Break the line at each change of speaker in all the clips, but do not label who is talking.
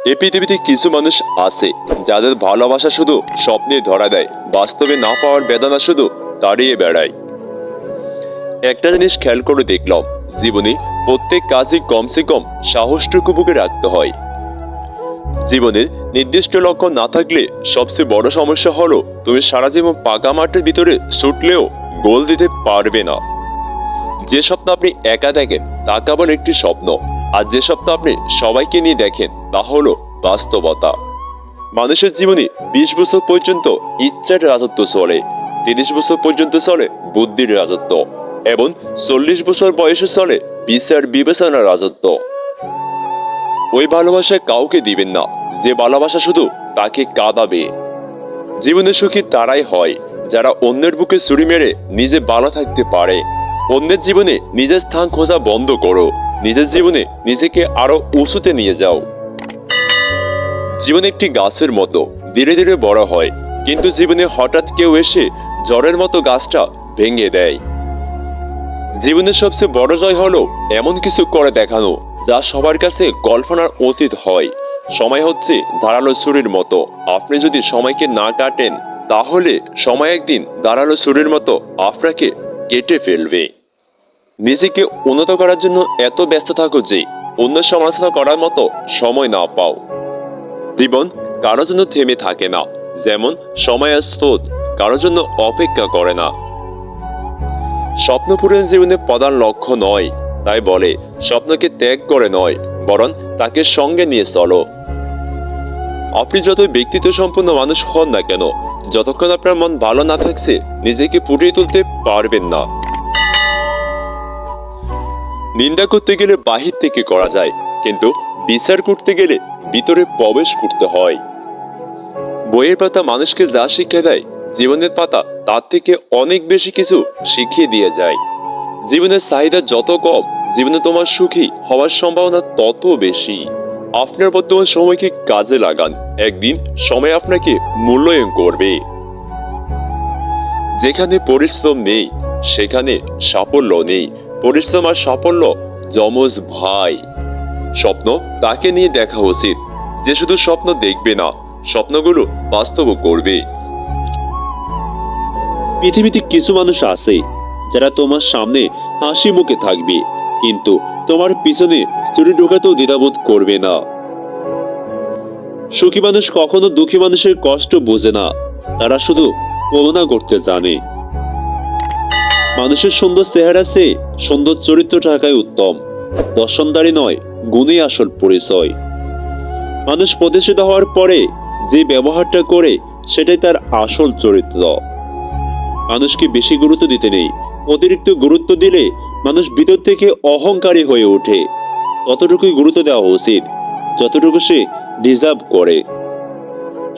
এই পৃথিবীতে কিছু মানুষ আছে যাদের ভালোবাসা শুধু স্বপ্নে ধরা দেয়, বাস্তবে না পাওয়ার বেদনা শুধু দাঁড়িয়ে বেড়ায়। একটা জিনিস খেয়াল করে দেখলাম, জীবনে প্রত্যেক কাজে কমসে কম সাহসটুকু বুকে রাখতে হয়। জীবনের নির্দিষ্ট লক্ষ্য না থাকলে সবচেয়ে বড় সমস্যা হলো তুমি সারা জীবন পাকা মাঠের ভিতরে ছুটলেও গোল দিতে পারবে না। যে স্বপ্ন আপনি একা দেখেন তা কেবল একটি স্বপ্ন, আর যে স্বপ্ন আপনি সবাইকে নিয়ে দেখেন তা হলো বাস্তবতা। মানুষের জীবনে 20 বছর পর্যন্ত ইচ্ছার রাজত্ব চলে, 30 বছর পর্যন্ত চলে বুদ্ধির রাজত্ব, এবং 40 বছর বয়সে চলে বিচার বিবেচনার রাজত্ব। ওই ভালোবাসা কাউকে দিবেন না যে ভালোবাসা শুধু তাকে কাঁদাবে। জীবনে সুখী তারাই হয় যারা অন্যের বুকে ছুরি মেরে নিজে ভালো থাকতে পারে। অন্যের জীবনে নিজের স্থান খোঁজা বন্ধ করো, নিজের জীবনে নিজেকে আরো উঁচুতে নিয়ে যাও। জীবন একটি গাছের মতো ধীরে ধীরে বড় হয়, কিন্তু জীবনে হঠাৎ কেউ এসে ঝড়ের মতো গাছটা ভেঙে দেয়। জীবনের সবচেয়ে বড় জয় হলো এমন কিছু করে দেখানো যা সবার কাছে কল্পনার অতীত হয়। সময় হচ্ছে ধারালো ছুরির মতো, আপনি যদি সময়কে না কাটেন তাহলে সময় একদিন ধারালো ছুরির মতো আপনাকে কেটে ফেলবে। নিজেকে উন্নত করার জন্য এত ব্যস্ত থাকো যে অন্য সমালোচনা করার মতো সময় না পাও। জীবন কারোর জন্য থেমে থাকে না, যেমন সময়ের স্রোত কারোর জন্য অপেক্ষা করে না। স্বপ্ন পূরণ জীবনের প্রধান লক্ষ্য নয়, তাই বলে স্বপ্নকে ত্যাগ করে নয়, বরং তাকে সঙ্গে নিয়ে চলো। আপনি যতই ব্যক্তিত্ব সম্পন্ন মানুষ হন না কেন, যতক্ষণ আপনার মন ভালো না থাকছে নিজেকে ফুটিয়ে তুলতে পারবেন না। নিন্দা করতে গেলে বাহির থেকে করা যায়, কিন্তু বিচার করতে গেলে ভিতরে প্রবেশ করতে হয়। বইয়ের পাতা মানুষকে যা শিক্ষা দেয়, জীবনের পাতা তার থেকে অনেক বেশি কিছু শিখিয়ে দিয়ে যায়। জীবনের চাহিদা যত কম, জীবনে তোমার সুখী হওয়ার সম্ভাবনা তত বেশি। আপনার বর্তমান সময়কে কাজে লাগান, একদিন সময় আপনাকে মূল্যায়ন করবে। যেখানে পরিশ্রম নেই সেখানে সাফল্য নেই, পরিশ্রম আর সাফল্য যমজ ভাই। স্বপ্ন তাকে নিয়ে দেখা উচিত যে শুধু স্বপ্ন দেখবে না, স্বপ্নগুলো বাস্তব করবে। পৃথিবীতে কিছু মানুষ আছে যারা তোমার সামনে হাসি মুখে থাকবে, কিন্তু তোমার পিছনে ছুরি ঢোকাতেও দ্বিধাবোধ করবে না। সুখী মানুষ কখনো দুঃখী মানুষের কষ্ট বোঝে না, তারা শুধু তুলনা করতে জানে। মানুষের সুন্দর চেহারা চেয়ে সুন্দর চরিত্র থাকাই উত্তম। দর্শনদারি নয়, গুণই আসল পরিচয়। মানুষ প্রতিষ্ঠিত হওয়ার পরে যে ব্যবহারটা করে সেটাই তার আসল চরিত্র। মানুষকে বেশি গুরুত্ব দিতে নেই, অতিরিক্ত গুরুত্ব দিলে মানুষ ভিতর থেকে অহংকারী হয়ে ওঠে। ততটুকুই গুরুত্ব দেওয়া উচিত যতটুকু সে ডিজার্ভ করে।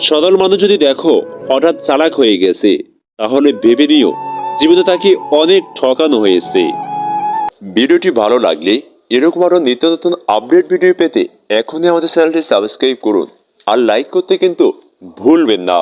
সরল মানুষ যদি দেখো হঠাৎ চালাক হয়ে গেছে, তাহলে ভেবে নিও জীবনে তাকে অনেক ঠকানো হয়েছে। ভিডিওটি ভালো লাগলে এরকম আরো নিত্য নতুন আপডেট ভিডিও পেতে এখনই আমাদের চ্যানেলটি সাবস্ক্রাইব করুন, আর লাইক করতে কিন্তু ভুলবেন না।